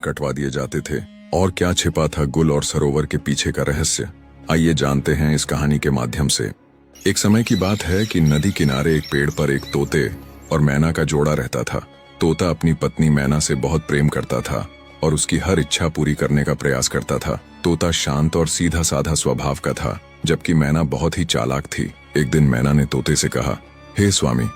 कटवा दिए जाते थे और क्या छिपा था गुल और सरोवर के पीछे का रहस्य। आइए जानते हैं इस कहानी के माध्यम से। एक समय की बात है कि नदी किनारे एक पेड़ पर एक तोते और मैना का जोड़ा रहता था। तोता अपनी पत्नी मैना से बहुत प्रेम करता था और उसकी हर इच्छा पूरी करने का प्रयास करता था। तोता शांत और सीधा साधा स्वभाव का था, जबकि मैना बहुत ही चालाक थी। एक दिन मैना ने तोते से कहा, हे स्वामी,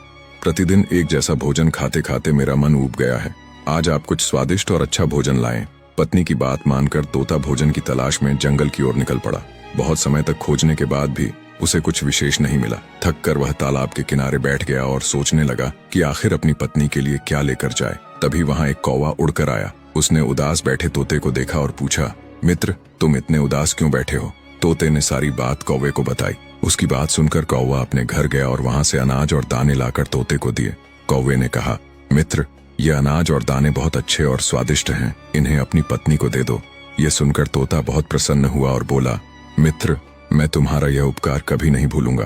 प्रतिदिन एक जैसा भोजन खाते खाते मेरा मन ऊब गया है। आज आप कुछ स्वादिष्ट और अच्छा भोजन लाएं। पत्नी की बात मानकर तोता भोजन की तलाश में जंगल की ओर निकल पड़ा। बहुत समय तक खोजने के बाद भी उसे कुछ विशेष नहीं मिला। थक कर वह तालाब के किनारे बैठ गया और सोचने लगा कि आखिर अपनी पत्नी के लिए क्या लेकर जाए। तभी वहां एक कौवा उड़कर आया। उसने उदास बैठे तोते को देखा और पूछा, मित्र, तुम इतने उदास क्यों बैठे हो? तोते ने सारी बात कौवे को बताई। उसकी बात सुनकर कौवा अपने घर गया और वहां से अनाज और दाने लाकर तोते को दिए। कौवे ने कहा, मित्र, ये अनाज और दाने बहुत अच्छे और स्वादिष्ट हैं, इन्हें अपनी पत्नी को दे दो। ये सुनकर तोता बहुत प्रसन्न हुआ और बोला, मित्र, मैं तुम्हारा यह उपकार कभी नहीं भूलूंगा।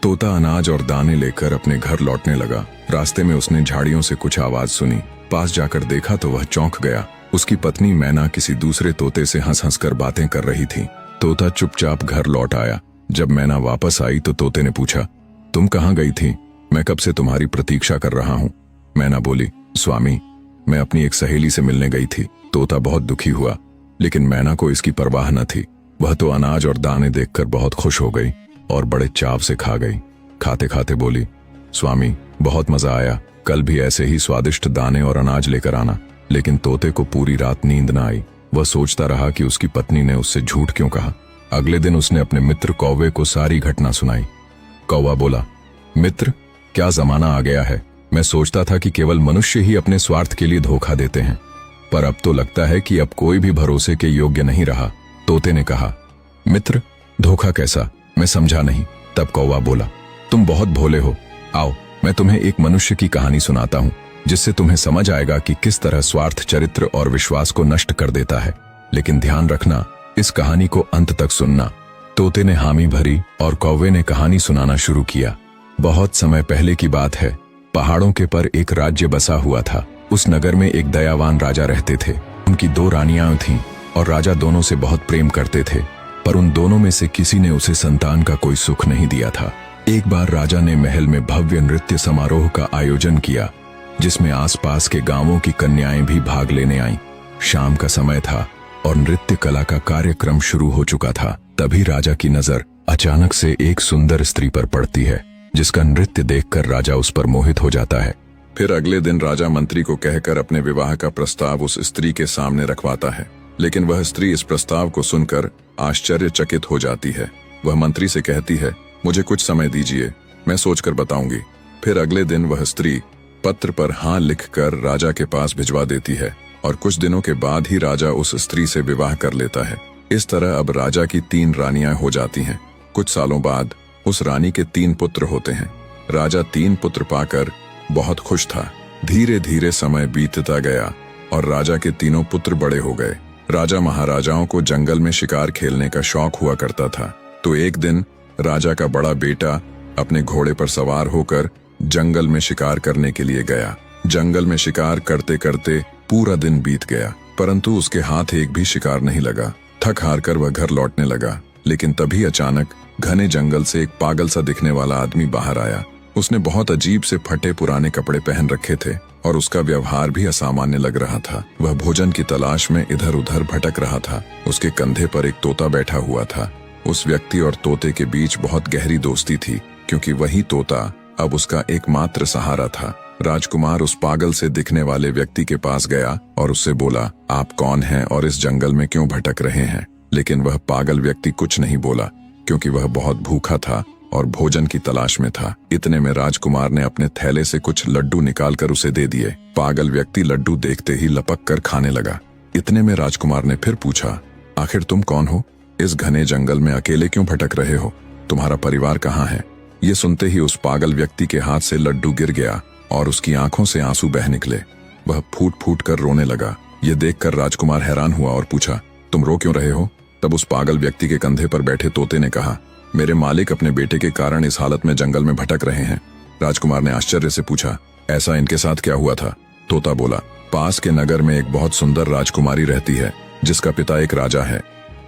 तोता अनाज और दाने लेकर अपने घर लौटने लगा। रास्ते में उसने झाड़ियों से कुछ आवाज सुनी। पास जाकर देखा तो वह चौंक गया। उसकी पत्नी मैना किसी दूसरे तोते से हंस हंस कर बातें कर रही थी। तोता चुपचाप घर लौट आया। जब मैना वापस आई तो तोते ने पूछा, तुम कहाँ गई थी? मैं कब से तुम्हारी प्रतीक्षा कर रहा हूँ। मैना बोली, स्वामी, मैं अपनी एक सहेली से मिलने गई थी। तोता बहुत दुखी हुआ, लेकिन मैना को इसकी परवाह न थी। वह तो अनाज और दाने देखकर बहुत खुश हो गई और बड़े चाव से खा गई। खाते खाते बोली, स्वामी, बहुत मजा आया। कल भी ऐसे ही स्वादिष्ट दाने और अनाज लेकर आना। लेकिन तोते को पूरी रात नींद न आई। वह सोचता रहा कि उसकी पत्नी ने उससे झूठ क्यों कहा। अगले दिन उसने अपने मित्र कौवे को सारी घटना सुनाई। कौवा बोला, मित्र, क्या जमाना आ गया है। मैं सोचता था कि केवल मनुष्य ही अपने स्वार्थ के लिए धोखा देते हैं, पर अब तो लगता है कि अब कोई भी भरोसे के योग्य नहीं रहा। तोते ने कहा, मित्र, धोखा कैसा? मैं समझा नहीं। तब कौवा बोला, तुम बहुत भोले हो। आओ, मैं तुम्हें एक मनुष्य की कहानी सुनाता हूँ, जिससे तुम्हें समझ आएगा कि किस तरह स्वार्थ चरित्र और विश्वास को नष्ट कर देता है। लेकिन ध्यान रखना, इस कहानी को अंत तक सुनना। तोते ने हामी भरी और कौवे ने कहानी सुनाना शुरू किया। बहुत समय पहले की बात है। पहाड़ों के पर एक राज्य बसा हुआ था। उस नगर में एक दयावान राजा रहते थे। उनकी 2 रानियां थीं और राजा दोनों से बहुत प्रेम करते थे, पर उन दोनों में से किसी ने उसे संतान का कोई सुख नहीं दिया था। एक बार राजा ने महल में भव्य नृत्य समारोह का आयोजन किया, जिसमें आसपास के गांवों की कन्याएं भी भाग लेने आईं। शाम का समय था और नृत्य कला का कार्यक्रम शुरू हो चुका था। तभी राजा की नजर अचानक से एक सुंदर स्त्री पर पड़ती है, जिसका नृत्य देखकर राजा उस पर मोहित हो जाता है। फिर अगले दिन राजा मंत्री को कहकर अपने विवाह का प्रस्ताव उस स्त्री के सामने रखवाता है। लेकिन वह स्त्री इस प्रस्ताव को सुनकर आश्चर्यचकित हो जाती है। वह मंत्री से कहती है, मुझे कुछ समय दीजिए, मैं सोचकर बताऊंगी। फिर अगले दिन वह स्त्री पत्र पर हाँ लिखकर राजा के पास भिजवा देती है और कुछ दिनों के बाद ही राजा उस स्त्री से विवाह कर लेता है। इस तरह अब राजा की 3 रानियां हो जाती हैं। कुछ सालों बाद उस रानी के 3 पुत्र होते हैं। राजा 3 पुत्र पाकर बहुत खुश था। धीरे धीरे समय बीतता गया और राजा के तीनों पुत्र बड़े हो गए। राजा महाराजाओं को जंगल में शिकार खेलने का शौक हुआ करता था। तो एक दिन राजा का बड़ा बेटा अपने घोड़े पर सवार होकर जंगल में शिकार करने के लिए गया। जंगल में शिकार करते करते पूरा दिन बीत गया, परंतु उसके हाथ एक भी शिकार नहीं लगा। थक हार कर वह घर लौटने लगा। लेकिन तभी अचानक घने जंगल से एक पागल सा दिखने वाला आदमी बाहर आया। उसने बहुत अजीब से फटे पुराने कपड़े पहन रखे थे और उसका व्यवहार भी असामान्य लग रहा था। वह भोजन की तलाश में इधर उधर भटक रहा था। उसके कंधे पर एक तोता बैठा हुआ था। उस व्यक्ति और तोते के बीच बहुत गहरी दोस्ती थी, क्योंकि वही तोता अब उसका एकमात्र सहारा था। राजकुमार उस पागल से दिखने वाले व्यक्ति के पास गया और उससे बोला, आप कौन हैं और इस जंगल में क्यों भटक रहे हैं? लेकिन वह पागल व्यक्ति कुछ नहीं बोला, क्योंकि वह बहुत भूखा था और भोजन की तलाश में था। इतने में राजकुमार ने अपने थैले से कुछ लड्डू निकालकर उसे दे दिए। पागल व्यक्ति लड्डू देखते ही लपक कर खाने लगा। इतने में राजकुमार ने फिर पूछा, आखिर तुम कौन हो? इस घने जंगल में अकेले क्यों भटक रहे हो? तुम्हारा परिवार कहाँ है? ये सुनते ही उस पागल व्यक्ति के हाथ से लड्डू गिर गया और उसकी आंखों से आंसू बह निकले। वह फूट फूट कर रोने लगा। ये देखकर राजकुमार हैरान हुआ और पूछा, तुम रो क्यों रहे हो? तब उस पागल व्यक्ति के कंधे पर बैठे तोते ने कहा, मेरे मालिक अपने बेटे के कारण इस हालत में जंगल में भटक रहे हैं। राजकुमार ने आश्चर्य से पूछा, ऐसा इनके साथ क्या हुआ था? तोता बोला, पास के नगर में एक बहुत सुंदर राजकुमारी रहती है जिसका पिता एक राजा है।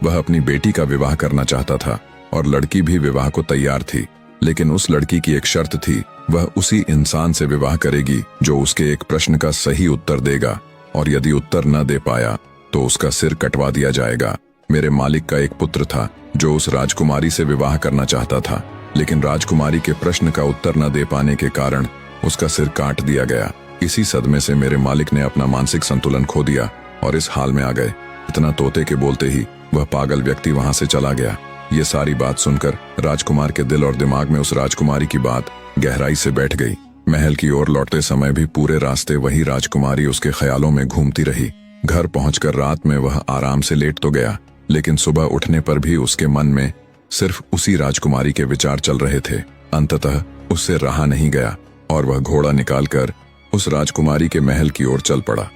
वह अपनी बेटी का विवाह करना चाहता था और लड़की भी विवाह को तैयार थी, लेकिन उस लड़की की एक शर्त थी, वह उसी इंसान से विवाह करेगी जो उसके एक प्रश्न का सही उत्तर देगा, और यदि उत्तर न दे पाया तो उसका सिर कटवा दिया जाएगा। मेरे मालिक का एक पुत्र था जो उस राजकुमारी से विवाह करना चाहता था, लेकिन राजकुमारी के प्रश्न का उत्तर न दे पाने के कारण उसका सिर काट दिया गया। इसी सदमे से मेरे मालिक ने अपना मानसिक संतुलन खो दिया और इस हाल में आ गए। इतना तोते के बोलते ही वह पागल व्यक्ति वहां से चला गया। ये सारी बात सुनकर राजकुमार के दिल और दिमाग में उस राजकुमारी की बात गहराई से बैठ गई। महल की ओर लौटते समय भी पूरे रास्ते वही राजकुमारी उसके ख्यालों में घूमती रही। घर पहुंचकर रात में वह आराम से लेट तो गया, लेकिन सुबह उठने पर भी उसके मन में सिर्फ उसी राजकुमारी के विचार चल रहे थे। अंततः उससे रहा नहीं गया और वह घोड़ा निकालकर उस राजकुमारी के महल की ओर चल पड़ा।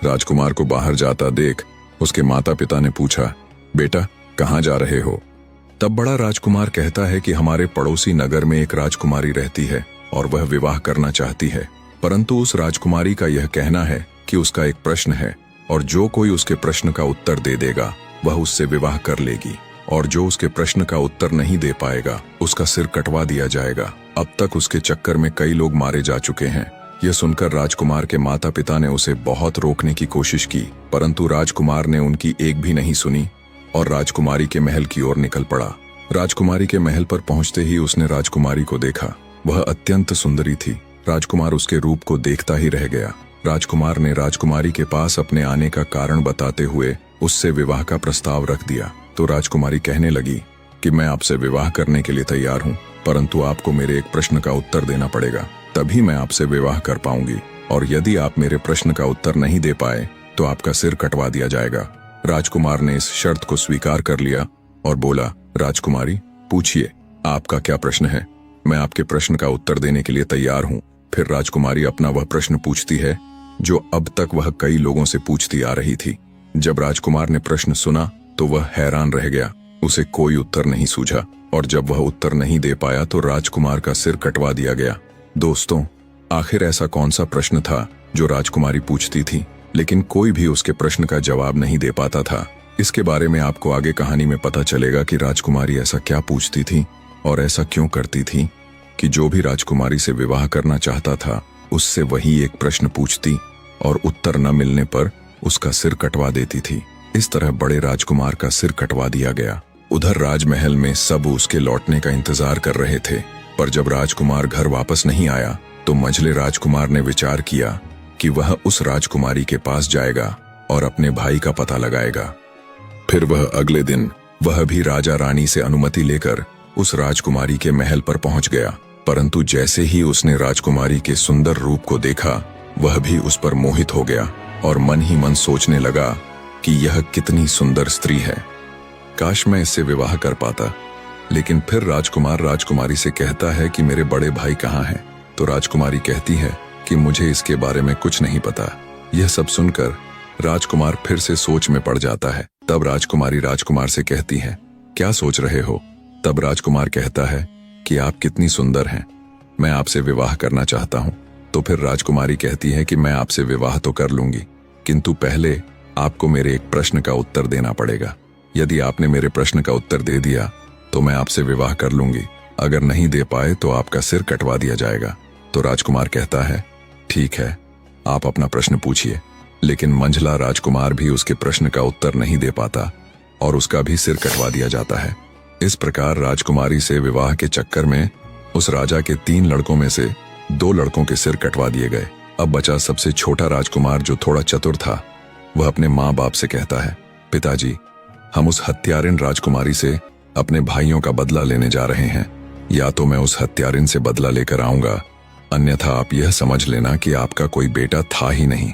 राजकुमार को बाहर जाता देख उसके माता पिता ने पूछा, बेटा कहाँ जा रहे हो? तब बड़ा राजकुमार कहता है कि हमारे पड़ोसी नगर में एक राजकुमारी रहती है और वह विवाह करना चाहती है, परंतु उस राजकुमारी का यह कहना है कि उसका एक प्रश्न है और जो कोई उसके प्रश्न का उत्तर दे देगा वह उससे विवाह कर लेगी, और जो उसके प्रश्न का उत्तर नहीं दे पाएगा उसका सिर कटवा दिया जाएगा। अब तक उसके चक्कर में कई लोग मारे जा चुके हैं। यह सुनकर राजकुमार के माता पिता ने उसे बहुत रोकने की कोशिश की, परंतु राजकुमार ने उनकी एक भी नहीं सुनी और राजकुमारी के महल की ओर निकल पड़ा। राजकुमारी के महल पर पहुंचते ही उसने राजकुमारी को देखा। वह अत्यंत सुंदरी थी। राजकुमार उसके रूप को देखता ही रह गया। राजकुमार ने राजकुमारी के पास अपने आने का कारण बताते हुए उससे विवाह का प्रस्ताव रख दिया। तो राजकुमारी कहने लगी कि मैं आपसे विवाह करने के लिए तैयार हूँ, परंतु आपको मेरे एक प्रश्न का उत्तर देना पड़ेगा, तभी मैं आपसे विवाह कर पाऊंगी, और यदि आप मेरे प्रश्न का उत्तर नहीं दे पाए तो आपका सिर कटवा दिया जाएगा। राजकुमार ने इस शर्त को स्वीकार कर लिया और बोला, राजकुमारी पूछिए, आपका क्या प्रश्न है? मैं आपके प्रश्न का उत्तर देने के लिए तैयार हूँ। फिर राजकुमारी अपना वह प्रश्न पूछती है जो अब तक वह कई लोगों से पूछती आ रही थी। जब राजकुमार ने प्रश्न सुना तो वह हैरान रह गया। उसे कोई उत्तर नहीं सूझा, और जब वह उत्तर नहीं दे पाया तो राजकुमार का सिर कटवा दिया गया। दोस्तों, आखिर ऐसा कौन सा प्रश्न था जो राजकुमारी पूछती थी, लेकिन कोई भी उसके प्रश्न का जवाब नहीं दे पाता था? इसके बारे में आपको आगे कहानी में पता चलेगा कि राजकुमारी ऐसा क्या पूछती थी और ऐसा क्यों करती थी कि जो भी राजकुमारी से विवाह करना चाहता था उससे वही एक प्रश्न पूछती और उत्तर न मिलने पर उसका सिर कटवा देती थी। इस तरह बड़े राजकुमार का सिर कटवा दिया गया। उधर राजमहल में सब उसके लौटने का इंतजार कर रहे थे, पर जब राजकुमार घर वापस नहीं आया तो मंझले राजकुमार ने विचार किया कि वह उस राजकुमारी के पास जाएगा और अपने भाई का पता लगाएगा। फिर वह अगले दिन वह भी राजा रानी से अनुमति लेकर उस राजकुमारी के महल पर पहुंच गया, परंतु जैसे ही उसने राजकुमारी के सुंदर रूप को देखा वह भी उस पर मोहित हो गया और मन ही मन सोचने लगा कि यह कितनी सुंदर स्त्री है, काश मैं इससे विवाह कर पाता। लेकिन फिर राजकुमार राजकुमारी से कहता है कि मेरे बड़े भाई कहाँ हैं? तो राजकुमारी कहती है कि मुझे इसके बारे में कुछ नहीं पता। यह सब सुनकर राजकुमार फिर से सोच में पड़ जाता है। तब राजकुमारी राजकुमार से कहती है, क्या सोच रहे हो? तब राजकुमार कहता है कि आप कितनी सुंदर हैं, मैं आपसे विवाह करना चाहता हूँ। तो फिर राजकुमारी कहती है कि मैं आपसे विवाह तो कर लूंगी, किंतु पहले आपको मेरे एक प्रश्न का उत्तर देना पड़ेगा। यदि आपने मेरे प्रश्न का उत्तर दे दिया तो मैं आपसे विवाह कर लूंगी, अगर नहीं दे पाए तो आपका सिर कटवा दिया जाएगा। तो राजकुमार कहता है, ठीक है, आप अपना प्रश्न पूछिए। लेकिन मंझला राजकुमार भी उसके प्रश्न का उत्तर नहीं दे पाता और उसका भी सिर कटवा दिया जाता है। इस प्रकार राजकुमारी से विवाह के चक्कर में उस राजा के 3 लड़कों में से 2 लड़कों के सिर कटवा दिए गए। अब बचा सबसे छोटा राजकुमार जो थोड़ा चतुर था। वह अपने माँ बाप से कहता है, पिताजी, हम उस हत्यारिन राजकुमारी से अपने भाइयों का बदला लेने जा रहे हैं। या तो मैं उस हत्यारिन से बदला लेकर आऊंगा, अन्यथा आप यह समझ लेना कि आपका कोई बेटा था ही नहीं।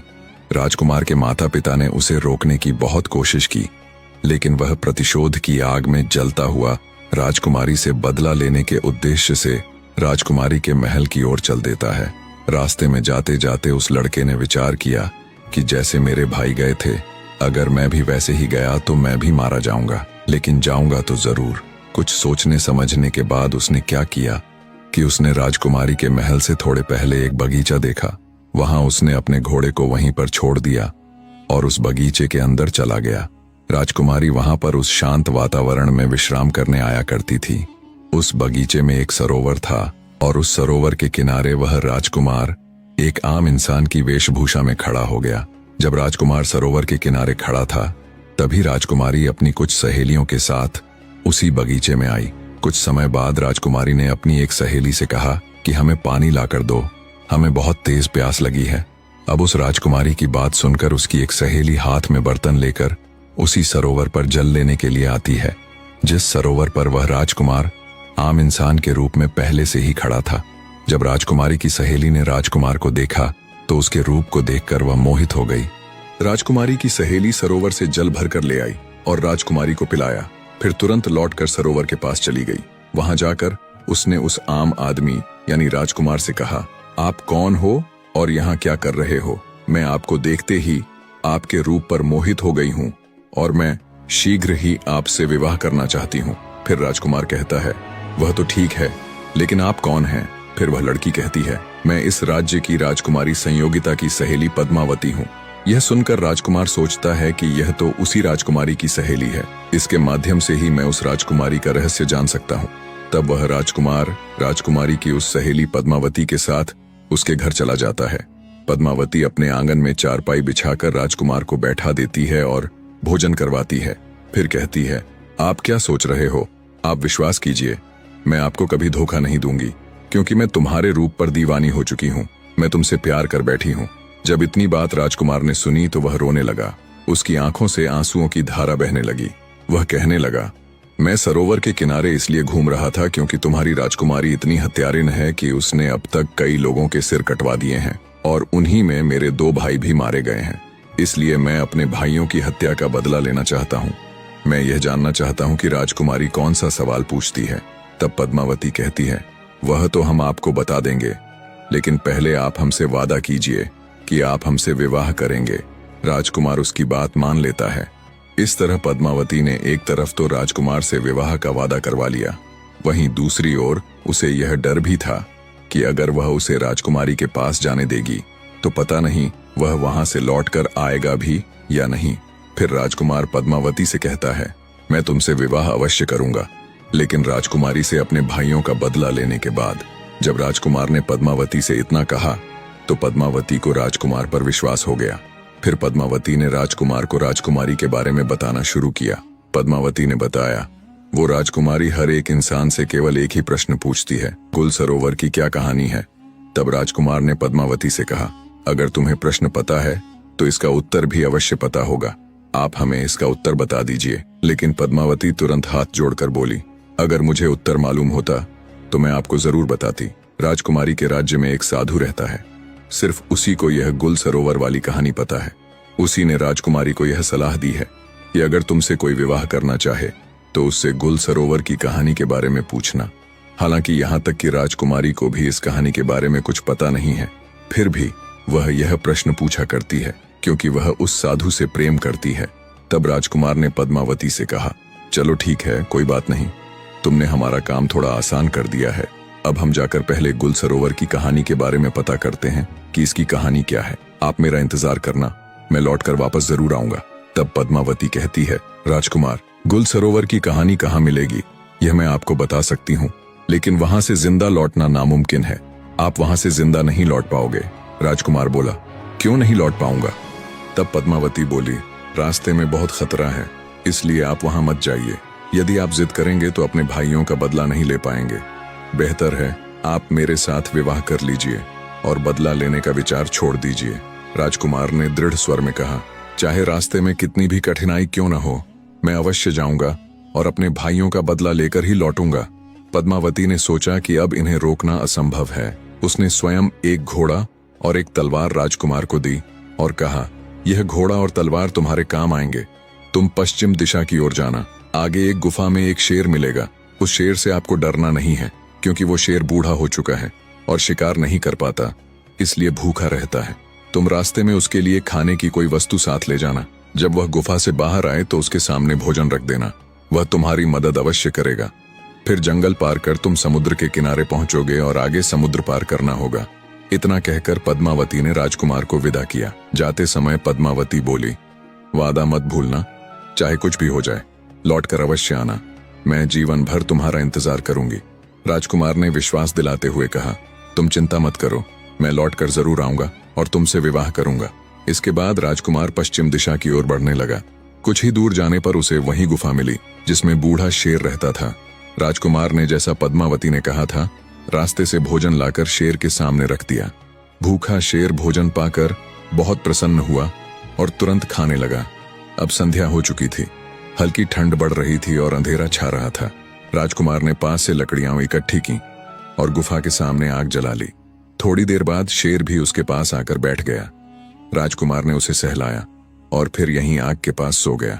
राजकुमार के माता पिता ने उसे रोकने की बहुत कोशिश की, लेकिन वह प्रतिशोध की आग में जलता हुआ राजकुमारी से बदला लेने के उद्देश्य से राजकुमारी के महल की ओर चल देता है। रास्ते में जाते जाते उस लड़के ने विचार किया कि जैसे मेरे भाई गए थे, अगर मैं भी वैसे ही गया तो मैं भी मारा जाऊंगा, लेकिन जाऊंगा तो जरूर। कुछ सोचने समझने के बाद उसने क्या किया कि उसने राजकुमारी के महल से थोड़े पहले एक बगीचा देखा वहां उसने अपने घोड़े को वहीं पर छोड़ दिया और उस बगीचे के अंदर चला गया। राजकुमारी वहां पर उस शांत वातावरण में विश्राम करने आया करती थी। उस बगीचे में एक सरोवर था और उस सरोवर के किनारे वह राजकुमार एक आम इंसान की वेशभूषा में खड़ा हो गया। जब राजकुमार सरोवर के किनारे खड़ा था, तभी राजकुमारी अपनी कुछ सहेलियों के साथ उसी बगीचे में आई। कुछ समय बाद राजकुमारी ने अपनी एक सहेली से कहा कि हमें पानी लाकर दो, हमें बहुत तेज प्यास लगी है। अब उस राजकुमारी की बात सुनकर उसकी एक सहेली हाथ में बर्तन लेकर उसी सरोवर पर जल लेने के लिए आती है, जिस सरोवर पर वह राजकुमार आम इंसान के रूप में पहले से ही खड़ा था। जब राजकुमारी की सहेली ने राजकुमार को देखा तो उसके रूप को देखकर वह मोहित हो गई। राजकुमारी की सहेली सरोवर से जल भरकर ले आई और राजकुमारी को पिलाया, फिर तुरंत लौटकर सरोवर के पास चली गई। वहां जाकर उसने उस आम आदमी यानी राजकुमार से कहा, आप कौन हो और यहाँ क्या कर रहे हो? मैं आपको देखते ही आपके रूप पर मोहित हो गई हूँ और मैं शीघ्र ही आपसे विवाह करना चाहती हूँ। फिर राजकुमार कहता है, वह तो ठीक है, लेकिन आप कौन हैं? फिर वह लड़की कहती है, मैं इस राज्य की राजकुमारी संयोगिता की सहेली पद्मावती हूँ। यह सुनकर राजकुमार सोचता है कि यह तो उसी राजकुमारी की सहेली है, इसके माध्यम से ही मैं उस राजकुमारी का रहस्य जान सकता हूँ। तब वह राजकुमार राजकुमारी की उस सहेली पद्मावती के साथ उसके घर चला जाता है। पद्मावती अपने आंगन में चारपाई बिछाकर राजकुमार को बैठा देती है और भोजन करवाती है। फिर कहती है, आप क्या सोच रहे हो? आप विश्वास कीजिए, मैं आपको कभी धोखा नहीं दूंगी, क्योंकि मैं तुम्हारे रूप पर दीवानी हो चुकी हूँ। मैं तुमसे प्यार कर बैठी हूँ। जब इतनी बात राजकुमार ने सुनी तो वह रोने लगा। उसकी आंखों से आंसुओं की धारा बहने लगी। वह कहने लगा, मैं सरोवर के किनारे इसलिए घूम रहा था क्योंकि तुम्हारी राजकुमारी इतनी हत्यारिन है कि उसने अब तक कई लोगों के सिर कटवा दिए हैं और उन्हीं में मेरे 2 भाई भी मारे गए हैं। इसलिए मैं अपने भाइयों की हत्या का बदला लेना चाहता हूँ। मैं यह जानना चाहता हूँ कि राजकुमारी कौन सा सवाल पूछती है। तब पद्मावती कहती है, वह तो हम आपको बता देंगे, लेकिन पहले आप हमसे वादा कीजिए कि आप हमसे विवाह करेंगे। राजकुमार उसकी बात मान लेता है। इस तरह पद्मावती ने एक तरफ तो राजकुमार से विवाह का वादा करवा लिया, वहीं दूसरी ओर उसे यह डर भी था कि अगर वह उसे राजकुमारी के पास जाने देगी तो पता नहीं वह वहां से लौटकर आएगा भी या नहीं। फिर राजकुमार पद्मावती से कहता है, मैं तुमसे विवाह अवश्य करूंगा, लेकिन राजकुमारी से अपने भाइयों का बदला लेने के बाद। जब राजकुमार ने पद्मावती से इतना कहा तो पद्मावती को राजकुमार पर विश्वास हो गया। फिर पद्मावती ने राजकुमार को राजकुमारी के बारे में बताना शुरू किया। पद्मावती ने बताया, वो राजकुमारी हर एक इंसान से केवल एक ही प्रश्न पूछती है, गुल सरोवर की क्या कहानी है? तब राजकुमार ने पद्मावती से कहा, अगर तुम्हें प्रश्न पता है तो इसका उत्तर भी अवश्य पता होगा, आप हमें इसका उत्तर बता दीजिए। लेकिन पद्मावती तुरंत हाथ जोड़कर बोली, अगर मुझे उत्तर मालूम होता तो मैं आपको जरूर बताती। राजकुमारी के राज्य में एक साधु रहता है, सिर्फ उसी को यह गुल सरोवर वाली कहानी पता है। उसी ने राजकुमारी को यह सलाह दी है कि अगर तुमसे कोई विवाह करना चाहे तो उससे गुल सरोवर की कहानी के बारे में पूछना। हालांकि यहाँ तक कि राजकुमारी को भी इस कहानी के बारे में कुछ पता नहीं है, फिर भी वह यह प्रश्न पूछा करती है क्योंकि वह उस साधु से प्रेम करती है। तब राजकुमार ने पद्मावती से कहा, चलो ठीक है, कोई बात नहीं, तुमने हमारा काम थोड़ा आसान कर दिया है। अब हम जाकर पहले गुल सरोवर की कहानी के बारे में पता करते हैं कि इसकी कहानी क्या है। आप मेरा इंतजार करना, मैं लौटकर वापस जरूर आऊंगा। तब पद्मावती कहती है, राजकुमार, गुल सरोवर की कहानी कहाँ मिलेगी? यह मैं आपको बता सकती हूँ, लेकिन वहां से जिंदा लौटना नामुमकिन है। आप वहां से जिंदा नहीं लौट पाओगे। राजकुमार बोला, क्यों नहीं लौट पाऊंगा? तब पद्मावती बोली, रास्ते में बहुत खतरा है, इसलिए आप वहां मत जाइए। यदि आप जिद करेंगे तो अपने भाइयों का बदला नहीं ले पाएंगे। बेहतर है आप मेरे साथ विवाह कर लीजिए और बदला लेने का विचार छोड़ दीजिए। राजकुमार ने दृढ़ स्वर में कहा, चाहे रास्ते में कितनी भी कठिनाई क्यों न हो, मैं अवश्य जाऊंगा और अपने भाइयों का बदला लेकर ही लौटूंगा। पद्मावती ने सोचा कि अब इन्हें रोकना असंभव है। उसने स्वयं एक घोड़ा और एक तलवार राजकुमार को दी और कहा, यह घोड़ा और तलवार तुम्हारे काम आएंगे। तुम पश्चिम दिशा की ओर जाना, आगे एक गुफा में एक शेर मिलेगा। उस शेर से आपको डरना नहीं है, क्योंकि वो शेर बूढ़ा हो चुका है और शिकार नहीं कर पाता, इसलिए भूखा रहता है। तुम रास्ते में उसके लिए खाने की कोई वस्तु साथ ले जाना। जब वह गुफा से बाहर आए तो उसके सामने भोजन रख देना, वह तुम्हारी मदद अवश्य करेगा। फिर जंगल पार कर तुम समुद्र के किनारे पहुंचोगे और आगे समुद्र पार करना होगा। इतना कहकर पद्मावती ने राजकुमार को विदा किया। जाते समय पद्मावती बोली, वादा मत भूलना, चाहे कुछ भी हो जाए लौट कर अवश्य आना, मैं जीवन भर तुम्हारा इंतजार करूंगी। राजकुमार ने विश्वास दिलाते हुए कहा, तुम चिंता मत करो, मैं लौट कर जरूर आऊंगा और तुमसे विवाह करूंगा। इसके बाद राजकुमार पश्चिम दिशा की ओर बढ़ने लगा। कुछ ही दूर जाने पर उसे वही गुफा मिली जिसमें बूढ़ा शेर रहता था। राजकुमार ने जैसा पद्मावती ने कहा था, रास्ते से भोजन लाकर शेर के सामने रख दिया। भूखा शेर भोजन पाकर बहुत प्रसन्न हुआ और तुरंत खाने लगा। अब संध्या हो चुकी थी, हल्की ठंड बढ़ रही थी और अंधेरा छा रहा था। राजकुमार ने पास से लकड़ियां इकट्ठी की और गुफा के सामने आग जला ली। थोड़ी देर बाद शेर भी उसके पास आकर बैठ गया। राजकुमार ने उसे सहलाया और फिर यहीं आग के पास सो गया।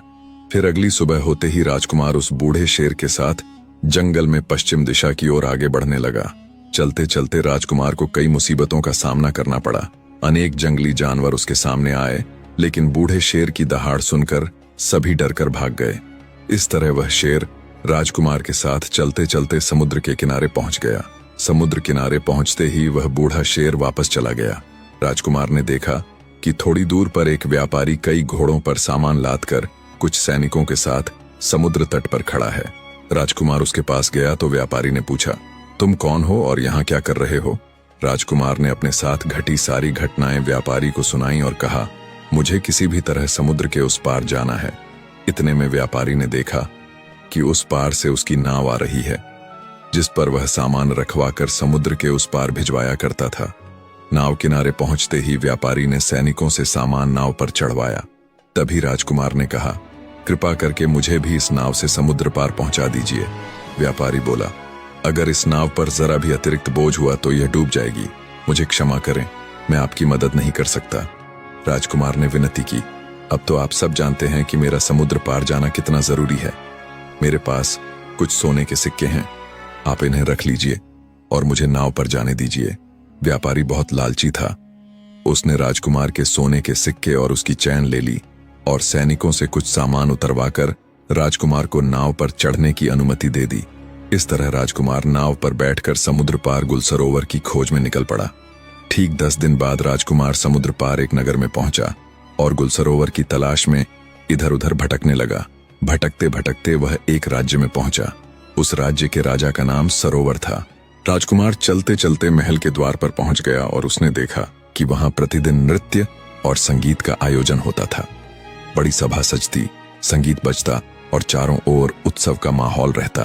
फिर अगली सुबह होते ही राजकुमार उस बूढ़े शेर के साथ जंगल में पश्चिम दिशा की ओर आगे बढ़ने लगा। चलते चलते राजकुमार को कई मुसीबतों का सामना करना पड़ा। अनेक जंगली जानवर उसके सामने आए, लेकिन बूढ़े शेर की दहाड़ सुनकर सभी डरकर भाग गए। इस तरह वह शेर राजकुमार के साथ चलते चलते समुद्र के किनारे पहुंच गया। समुद्र किनारे पहुंचते ही वह बूढ़ा शेर वापस चला गया। राजकुमार ने देखा कि थोड़ी दूर पर एक व्यापारी कई घोड़ों पर सामान लादकर कुछ सैनिकों के साथ समुद्र तट पर खड़ा है। राजकुमार उसके पास गया तो व्यापारी ने पूछा, तुम कौन हो और यहाँ क्या कर रहे हो? राजकुमार ने अपने साथ घटी सारी घटनाएं व्यापारी को सुनाई और कहा, मुझे किसी भी तरह समुद्र के उस पार जाना है। इतने में व्यापारी ने देखा कि उस पार से उसकी नाव आ रही है, जिस पर वह सामान रखवाकर समुद्र के उस पार भिजवाया करता था। नाव किनारे पहुंचते ही व्यापारी ने सैनिकों से सामान नाव पर चढ़वाया। तभी राजकुमार ने कहा, कृपा करके मुझे भी इस नाव से समुद्र पार पहुंचा दीजिए। व्यापारी बोला, अगर इस नाव पर जरा भी अतिरिक्त बोझ हुआ तो यह डूब जाएगी, मुझे क्षमा करें, मैं आपकी मदद नहीं कर सकता। राजकुमार ने विनती की, अब तो आप सब जानते हैं कि मेरा समुद्र पार जाना कितना जरूरी है। मेरे पास कुछ सोने के सिक्के हैं, आप इन्हें रख लीजिए और मुझे नाव पर जाने दीजिए। व्यापारी बहुत लालची था। उसने राजकुमार के सोने के सिक्के और उसकी चैन ले ली और सैनिकों से कुछ सामान उतरवाकर राजकुमार को नाव पर चढ़ने की अनुमति दे दी। इस तरह राजकुमार नाव पर बैठकर समुद्र पार गुल सरोवर की खोज में निकल पड़ा। ठीक 10 दिन बाद राजकुमार समुद्र पार एक नगर में पहुंचा और गुल सरोवर की तलाश में इधर उधर भटकने लगा। भटकते भटकते वह एक राज्य में पहुंचा। उस राज्य के राजा का नाम सरोवर था। राजकुमार चलते चलते महल के द्वार पर पहुंच गया और उसने देखा कि वहां प्रतिदिन नृत्य और संगीत का आयोजन होता था। बड़ी सभा सजती, संगीत बजता और चारों ओर उत्सव का माहौल रहता।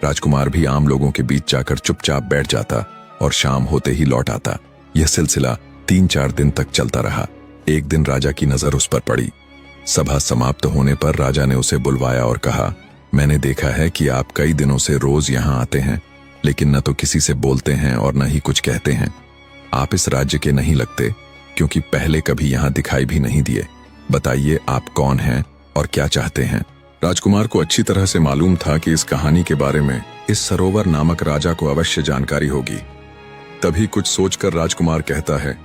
राजकुमार भी आम लोगों के बीच जाकर चुपचाप बैठ जाता और शाम होते ही लौट आता। यह सिलसिला 3-4 दिन तक चलता रहा। एक दिन राजा की नजर उस पर पड़ी। सभा समाप्त होने पर राजा ने उसे बुलवाया और कहा, मैंने देखा है कि आप कई दिनों से रोज यहाँ आते हैं, लेकिन न तो किसी से बोलते हैं और न ही कुछ कहते हैं। आप इस राज्य के नहीं लगते, क्योंकि पहले कभी यहाँ दिखाई भी नहीं दिए। बताइए आप कौन हैं और क्या चाहते हैं? राजकुमार को अच्छी तरह से मालूम था कि इस कहानी के बारे में इस सरोवर नामक राजा को अवश्य जानकारी होगी। तभी कुछ सोचकर राजकुमार कहता है,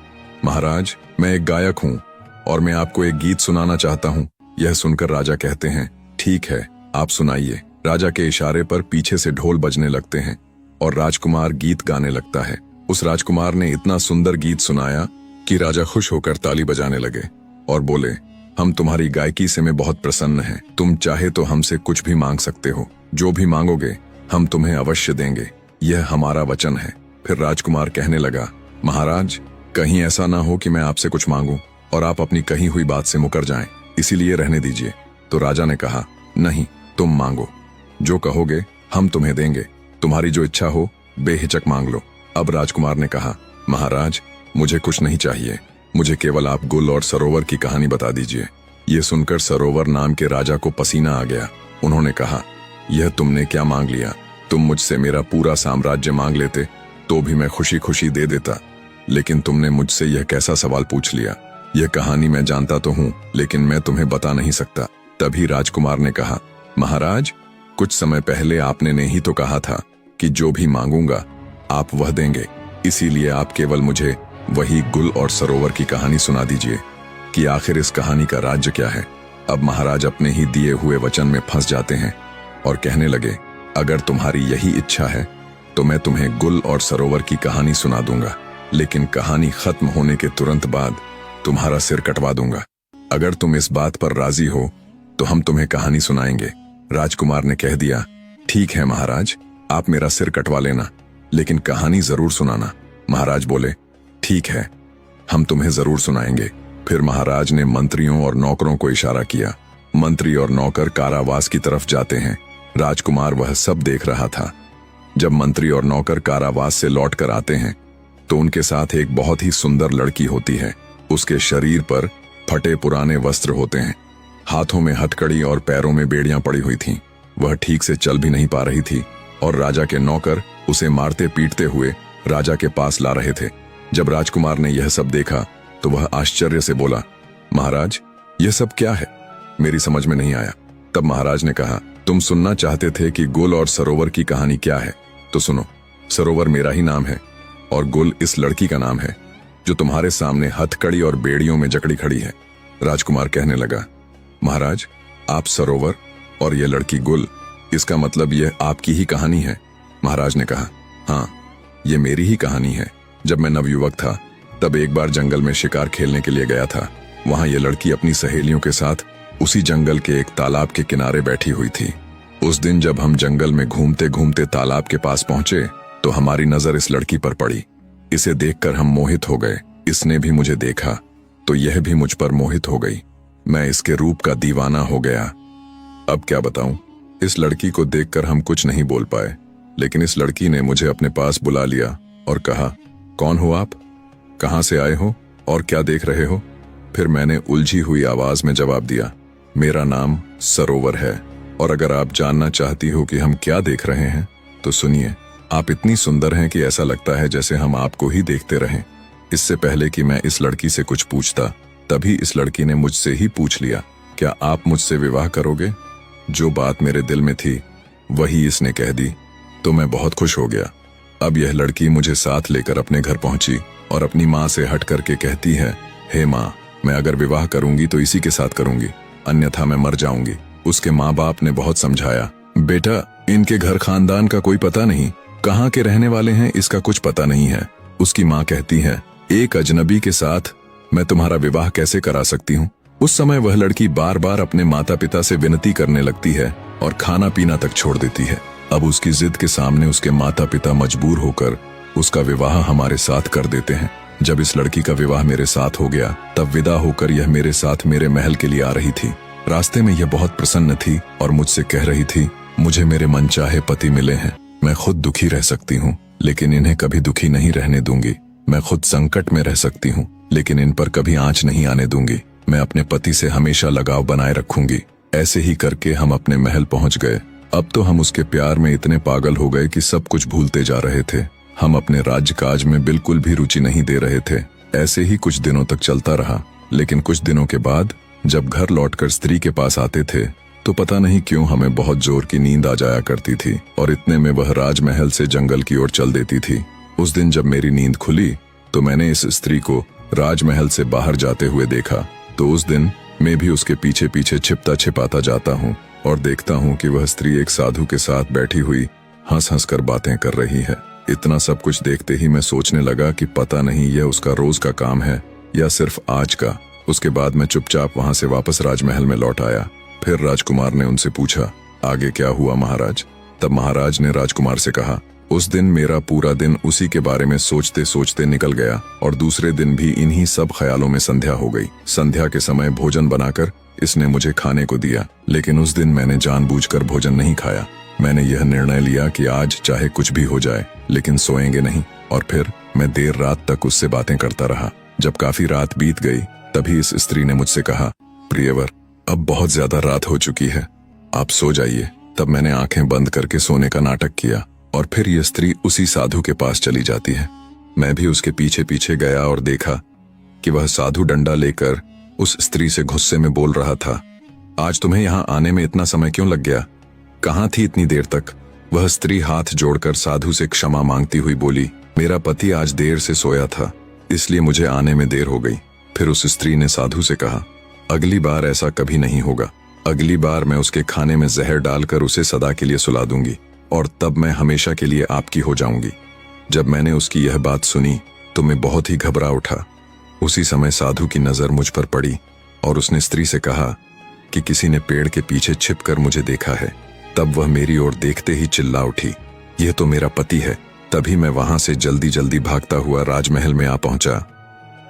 महाराज, मैं एक गायक हूँ और मैं आपको एक गीत सुनाना चाहता हूँ। यह सुनकर राजा कहते हैं, ठीक है, आप सुनाइए। राजा के इशारे पर पीछे से ढोल बजने लगते हैं और राजकुमार गीत गाने लगता है। उस राजकुमार ने इतना सुंदर गीत सुनाया कि राजा खुश होकर ताली बजाने लगे और बोले, हम तुम्हारी गायकी से में बहुत प्रसन्न हैं। तुम चाहे तो हमसे कुछ भी मांग सकते हो, जो भी मांगोगे हम तुम्हें अवश्य देंगे, यह हमारा वचन है। फिर राजकुमार कहने लगा, महाराज, कहीं ऐसा ना हो कि मैं आपसे कुछ मांगूं और आप अपनी कही हुई बात से मुकर जाएं, इसीलिए रहने दीजिए। तो राजा ने कहा, नहीं, तुम मांगो, जो कहोगे हम तुम्हें देंगे, तुम्हारी जो इच्छा हो बेहिचक मांग लो। अब राजकुमार ने कहा, महाराज, मुझे कुछ नहीं चाहिए, मुझे केवल आप गुल और सरोवर की कहानी बता दीजिए। ये सुनकर सरोवर नाम के राजा को पसीना आ गया। उन्होंने कहा, यह तुमने क्या मांग लिया? तुम मुझसे मेरा पूरा साम्राज्य मांग लेते तो भी मैं खुशी खुशी दे देता, लेकिन तुमने मुझसे यह कैसा सवाल पूछ लिया? यह कहानी मैं जानता तो हूँ, लेकिन मैं तुम्हें बता नहीं सकता। तभी राजकुमार ने कहा, महाराज, कुछ समय पहले आपने ने ही तो कहा था कि जो भी मांगूंगा आप वह देंगे, इसीलिए आप केवल मुझे वही गुल और सरोवर की कहानी सुना दीजिए कि आखिर इस कहानी का राज्य क्या है। अब महाराज अपने ही दिए हुए वचन में फंस जाते हैं और कहने लगे, अगर तुम्हारी यही इच्छा है तो मैं तुम्हें गुल और सरोवर की कहानी सुना दूंगा। लेकिन कहानी खत्म होने के तुरंत बाद तुम्हारा सिर कटवा दूंगा। अगर तुम इस बात पर राजी हो तो हम तुम्हें कहानी सुनाएंगे। राजकुमार ने कह दिया, ठीक है महाराज, आप मेरा सिर कटवा लेना, लेकिन कहानी जरूर सुनाना। महाराज बोले, ठीक है, हम तुम्हें जरूर सुनाएंगे। फिर महाराज ने मंत्रियों और नौकरों को इशारा किया। मंत्री और नौकर कारावास की तरफ जाते हैं। राजकुमार वह सब देख रहा था। जब मंत्री और नौकर कारावास से लौटकर आते हैं तो उनके साथ एक बहुत ही सुंदर लड़की होती है। उसके शरीर पर फटे पुराने वस्त्र होते हैं, हाथों में हथकड़ी और पैरों में बेड़ियां पड़ी हुई थीं। वह ठीक से चल भी नहीं पा रही थी और राजा के नौकर उसे मारते पीटते हुए राजा के पास ला रहे थे। जब राजकुमार ने यह सब देखा तो वह आश्चर्य से बोला, महाराज, यह सब क्या है? मेरी समझ में नहीं आया। तब महाराज ने कहा, तुम सुनना चाहते थे कि गुल और सरोवर की कहानी क्या है, तो सुनो। सरोवर मेरा ही नाम है और गुल इस लड़की का नाम है जो तुम्हारे सामने हथकड़ी और बेड़ियों में जकड़ी खड़ी है। राजकुमार कहने लगा, महाराज, आप सरोवर और यह लड़की गुल, इसका मतलब यह आपकी ही कहानी है? महाराज ने कहा, हाँ, ये मेरी ही कहानी है। जब मैं नवयुवक था तब एक बार जंगल में शिकार खेलने के लिए गया था। वहां यह लड़की अपनी सहेलियों के साथ उसी जंगल के एक तालाब के किनारे बैठी हुई थी। उस दिन जब हम जंगल में घूमते घूमते तालाब के पास पहुंचे तो हमारी नजर इस लड़की पर पड़ी। इसे देखकर हम मोहित हो गए। इसने भी मुझे देखा तो यह भी मुझ पर मोहित हो गई। मैं इसके रूप का दीवाना हो गया। अब क्या बताऊं, इस लड़की को देखकर हम कुछ नहीं बोल पाए, लेकिन इस लड़की ने मुझे अपने पास बुला लिया और कहा, कौन हो आप, कहां से आए हो और क्या देख रहे हो? फिर मैंने उलझी हुई आवाज में जवाब दिया, मेरा नाम सरोवर है और अगर आप जानना चाहती हो कि हम क्या देख रहे हैं तो सुनिए। आप इतनी सुंदर हैं कि ऐसा लगता है जैसे हम आपको ही देखते रहें। इससे पहले कि मैं इस लड़की से कुछ पूछता, तभी इस लड़की ने मुझसे ही पूछ लिया, क्या आप मुझसे विवाह करोगे? जो बात मेरे दिल में थी वही इसने कह दी तो मैं बहुत खुश हो गया। अब यह लड़की मुझे साथ लेकर अपने घर पहुंची और अपनी माँ से हट करके कहती है, हे माँ, मैं अगर विवाह करूंगी तो इसी के साथ करूंगी, अन्यथा मैं मर जाऊंगी। उसके माँ बाप ने बहुत समझाया, बेटा, इनके घर खानदान का कोई पता नहीं, कहाँ के रहने वाले हैं इसका कुछ पता नहीं है। उसकी माँ कहती है, एक अजनबी के साथ मैं तुम्हारा विवाह कैसे करा सकती हूँ? उस समय वह लड़की बार बार अपने माता पिता से विनती करने लगती है और खाना पीना तक छोड़ देती है। अब उसकी जिद के सामने उसके माता पिता मजबूर होकर उसका विवाह हमारे साथ कर देते हैं। जब इस लड़की का विवाह मेरे साथ हो गया तब विदा होकर यह मेरे साथ मेरे महल के लिए आ रही थी। रास्ते में यह बहुत प्रसन्न थी और मुझसे कह रही थी, मुझे मेरे मनचाहे पति मिले हैं, मैं खुद दुखी रह सकती हूँ लेकिन इन्हें कभी दुखी नहीं रहने दूंगी। मैं खुद संकट में रह सकती हूँ लेकिन इन पर कभी आंच नहीं आने दूंगी। मैं अपने पति से हमेशा लगाव बनाए रखूंगी। ऐसे ही करके हम अपने महल पहुंच गए। अब तो हम उसके प्यार में इतने पागल हो गए कि सब कुछ भूलते जा रहे थे। हम अपने राज्यकाज में बिल्कुल भी रुचि नहीं दे रहे थे। ऐसे ही कुछ दिनों तक चलता रहा, लेकिन कुछ दिनों के बाद जब घर लौटकर स्त्री के पास आते थे तो पता नहीं क्यों हमें बहुत जोर की नींद आ जाया करती थी और इतने में वह राजमहल से जंगल की ओर चल देती थी। उस दिन जब मेरी नींद खुली तो मैंने इस स्त्री को राजमहल से बाहर जाते हुए देखा। तो उस दिन मैं भी उसके पीछे पीछे छिपता छिपाता जाता हूँ और देखता हूँ कि वह स्त्री एक साधु के साथ बैठी हुई हंस हंस कर बातें कर रही है। इतना सब कुछ देखते ही मैं सोचने लगा कि पता नहीं यह उसका रोज का काम है या सिर्फ आज का। उसके बाद मैं चुपचाप वहां से वापस राजमहल में लौट आया। फिर राजकुमार ने उनसे पूछा, आगे क्या हुआ महाराज? तब महाराज ने राजकुमार से कहा, उस दिन मेरा पूरा दिन उसी के बारे में सोचते सोचते निकल गया और दूसरे दिन भी इन्हीं सब ख्यालों में संध्या हो गई। संध्या के समय भोजन बनाकर इसने मुझे खाने को दिया, लेकिन उस दिन मैंने जानबूझकर भोजन नहीं खाया। मैंने यह निर्णय लिया कि आज चाहे कुछ भी हो जाए लेकिन सोएंगे नहीं, और फिर मैं देर रात तक उससे बातें करता रहा। जब काफी रात बीत गई तभी इस स्त्री ने मुझसे कहा, प्रियवर, अब बहुत ज्यादा रात हो चुकी है, आप सो जाइए। तब मैंने आंखें बंद करके सोने का नाटक किया और फिर यह स्त्री उसी साधु के पास चली जाती है। मैं भी उसके पीछे पीछे गया और देखा कि वह साधु डंडा लेकर उस स्त्री से गुस्से में बोल रहा था, आज तुम्हें यहाँ आने में इतना समय क्यों लग गया? कहाँ थी इतनी देर तक? वह स्त्री हाथ जोड़कर साधु से क्षमा मांगती हुई बोली, मेरा पति आज देर से सोया था इसलिए मुझे आने में देर हो गई। फिर उस स्त्री ने साधु से कहा, अगली बार ऐसा कभी नहीं होगा। अगली बार मैं उसके खाने में जहर डालकर उसे सदा के लिए सुला दूंगी और तब मैं हमेशा के लिए आपकी हो जाऊंगी। जब मैंने उसकी यह बात सुनी तो मैं बहुत ही घबरा उठा। उसी समय साधु की नजर मुझ पर पड़ी और उसने स्त्री से कहा कि किसी ने पेड़ के पीछे छिपकर मुझे देखा है। तब वह मेरी ओर देखते ही चिल्ला उठी, यह तो मेरा पति है। तभी मैं वहां से जल्दी जल्दी भागता हुआ राजमहल में आ पहुंचा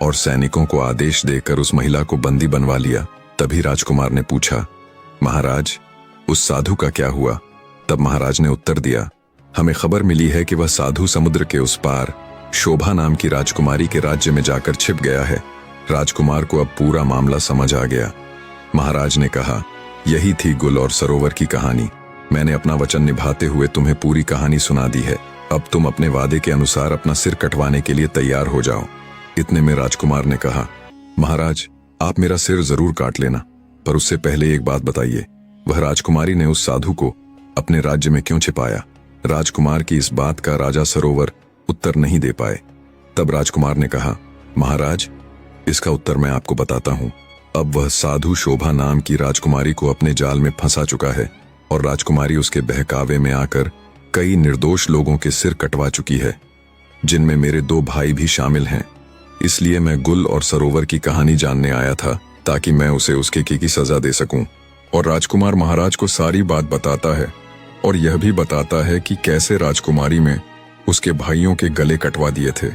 और सैनिकों को आदेश देकर उस महिला को बंदी बनवा लिया। तभी राजकुमार ने पूछा, महाराज, उस साधु का क्या हुआ? तब महाराज ने उत्तर दिया, हमें खबर मिली है कि वह साधु समुद्र के उस पार शोभा नाम की राजकुमारी के राज्य में जाकर छिप गया है। राजकुमार को अब पूरा मामला समझ आ गया। महाराज ने कहा, यही थी गुल और सरोवर की कहानी। मैंने अपना वचन निभाते हुए तुम्हें पूरी कहानी सुना दी है। अब तुम अपने वादे के अनुसार अपना सिर कटवाने के लिए तैयार हो जाओ। इतने में राजकुमार ने कहा, महाराज, आप मेरा सिर जरूर काट लेना, पर उससे पहले एक बात बताइए, वह राजकुमारी ने उस साधु को अपने राज्य में क्यों छिपाया? राजकुमार की इस बात का राजा सरोवर उत्तर नहीं दे पाए। तब राजकुमार ने कहा, महाराज, इसका उत्तर मैं आपको बताता हूं। अब वह साधु शोभा नाम की राजकुमारी को अपने जाल में फंसा चुका है और राजकुमारी उसके बहकावे में आकर कई निर्दोष लोगों के सिर कटवा चुकी है, जिनमें मेरे 2 भाई भी शामिल हैं। इसलिए मैं गुल और सरोवर की कहानी जानने आया था, ताकि मैं उसे उसके की सजा दे सकूं। और राजकुमार महाराज को सारी बात बताता है और यह भी बताता है कि कैसे राजकुमारी में उसके भाइयों के गले कटवा दिए थे।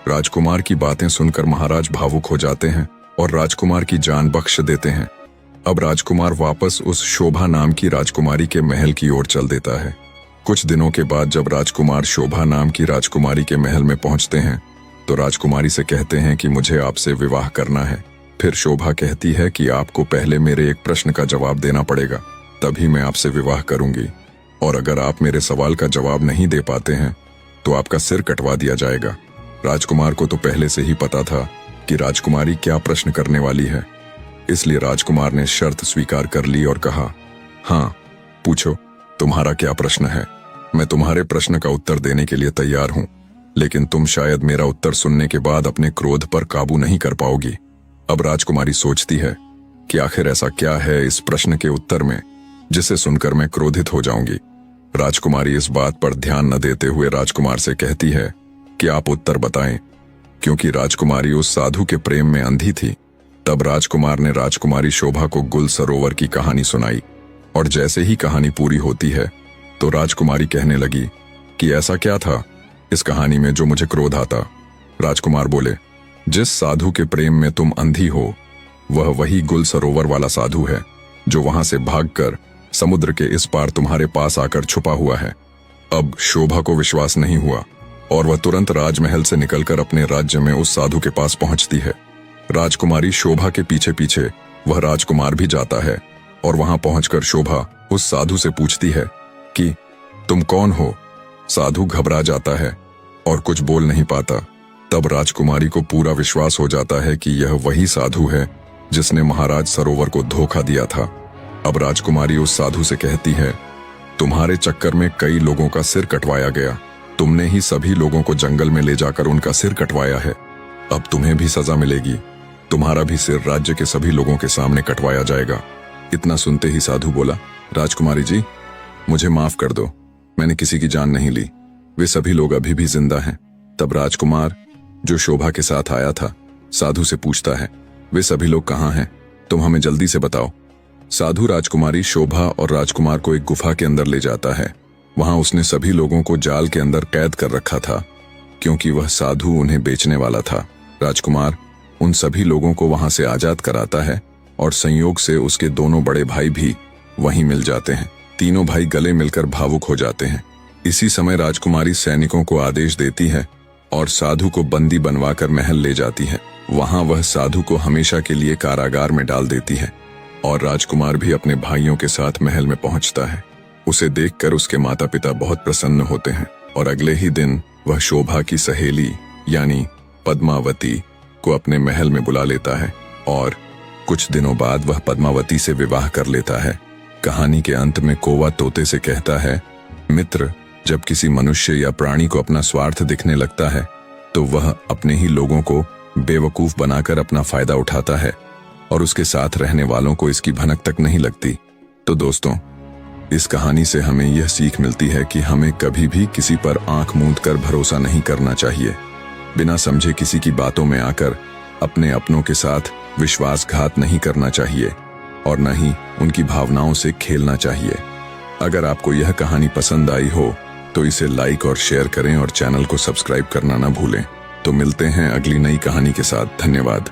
राजकुमार की बातें सुनकर महाराज भावुक हो जाते हैं और राजकुमार की जान बख्श देते हैं। अब राजकुमार वापस उस शोभा नाम की राजकुमारी के महल की ओर चल देता है। कुछ दिनों के बाद जब राजकुमार शोभा नाम की राजकुमारी के महल में पहुंचते हैं तो राजकुमारी से कहते हैं कि मुझे आपसे विवाह करना है। फिर शोभा कहती है कि आपको पहले मेरे एक प्रश्न का जवाब देना पड़ेगा, तभी मैं आपसे विवाह करूंगी, और अगर आप मेरे सवाल का जवाब नहीं दे पाते हैं तो आपका सिर कटवा दिया जाएगा। राजकुमार को तो पहले से ही पता था कि राजकुमारी क्या प्रश्न करने वाली है, इसलिए राजकुमार ने शर्त स्वीकार कर ली और कहा, हाँ, पूछो, तुम्हारा क्या प्रश्न है? मैं तुम्हारे प्रश्न का उत्तर देने के लिए तैयार हूं, लेकिन तुम शायद मेरा उत्तर सुनने के बाद अपने क्रोध पर काबू नहीं कर पाओगी। अब राजकुमारी सोचती है कि आखिर ऐसा क्या है इस प्रश्न के उत्तर में जिसे सुनकर मैं क्रोधित हो जाऊंगी। राजकुमारी इस बात पर ध्यान न देते हुए राजकुमार से कहती है कि आप उत्तर बताएं, क्योंकि राजकुमारी उस साधु के प्रेम में अंधी थी। तब राजकुमार ने राजकुमारी शोभा को गुल सरोवर की कहानी सुनाई और जैसे ही कहानी पूरी होती है तो राजकुमारी कहने लगी कि ऐसा क्या था इस कहानी में जो मुझे क्रोध आता? राजकुमार बोले, जिस साधु के प्रेम में तुम अंधी हो वह वही गुल सरोवर वाला साधु है जो वहां से भागकर समुद्र के इस पार तुम्हारे पास आकर छुपा हुआ है। अब शोभा को विश्वास नहीं हुआ और वह तुरंत राजमहल से निकलकर अपने राज्य में उस साधु के पास पहुंचती है। राजकुमारी शोभा के पीछे पीछे वह राजकुमार भी जाता है और वहां पहुंचकर शोभा उस साधु से पूछती है कि तुम कौन हो? साधु घबरा जाता है और कुछ बोल नहीं पाता। तब राजकुमारी को पूरा विश्वास हो जाता है कि यह वही साधु है जिसने महाराज सरोवर को धोखा दिया था। अब राजकुमारी उस साधु से कहती है, तुम्हारे चक्कर में कई लोगों का सिर कटवाया गया, तुमने ही सभी लोगों को जंगल में ले जाकर उनका सिर कटवाया है। अब तुम्हें भी सजा मिलेगी, तुम्हारा भी सिर राज्य के सभी लोगों के सामने कटवाया जाएगा। इतना सुनते ही साधु बोला, राजकुमारी जी, मुझे माफ कर दो, मैंने किसी की जान नहीं ली, वे सभी लोग अभी भी जिंदा हैं। तब राजकुमार जो शोभा के साथ आया था साधु से पूछता है, वे सभी लोग कहाँ हैं? तुम हमें जल्दी से बताओ। साधु राजकुमारी शोभा और राजकुमार को एक गुफा के अंदर ले जाता है। वहां उसने सभी लोगों को जाल के अंदर कैद कर रखा था क्योंकि वह साधु उन्हें बेचने वाला था। राजकुमार उन सभी लोगों को वहां से आजाद कराता है और संयोग से उसके दोनों बड़े भाई भी वहीं मिल जाते हैं। तीनों भाई गले मिलकर भावुक हो जाते हैं। इसी समय राजकुमारी सैनिकों को आदेश देती है और साधु को बंदी बनवाकर महल ले जाती है। वहां वह साधु को हमेशा के लिए कारागार में डाल देती है और राजकुमार भी अपने भाइयों के साथ महल में पहुंचता है। उसे देखकर उसके माता पिता बहुत प्रसन्न होते हैं और अगले ही दिन वह शोभा की सहेली यानी पद्मावती को अपने महल में बुला लेता है और कुछ दिनों बाद वह पद्मावती से विवाह कर लेता है। कहानी के अंत में कौवा तोते से कहता है, मित्र, जब किसी मनुष्य या प्राणी को अपना स्वार्थ दिखने लगता है तो वह अपने ही लोगों को बेवकूफ बनाकर अपना फायदा उठाता है और उसके साथ रहने वालों को इसकी भनक तक नहीं लगती। तो दोस्तों, इस कहानी से हमें यह सीख मिलती है कि हमें कभी भी किसी पर आंख मूंद कर भरोसा नहीं करना चाहिए। बिना समझे किसी की बातों में आकर अपने अपनों के साथ विश्वासघात नहीं करना चाहिए और न ही उनकी भावनाओं से खेलना चाहिए। अगर आपको यह कहानी पसंद आई हो तो इसे लाइक और शेयर करें और चैनल को सब्सक्राइब करना न भूलें। तो मिलते हैं अगली नई कहानी के साथ। धन्यवाद।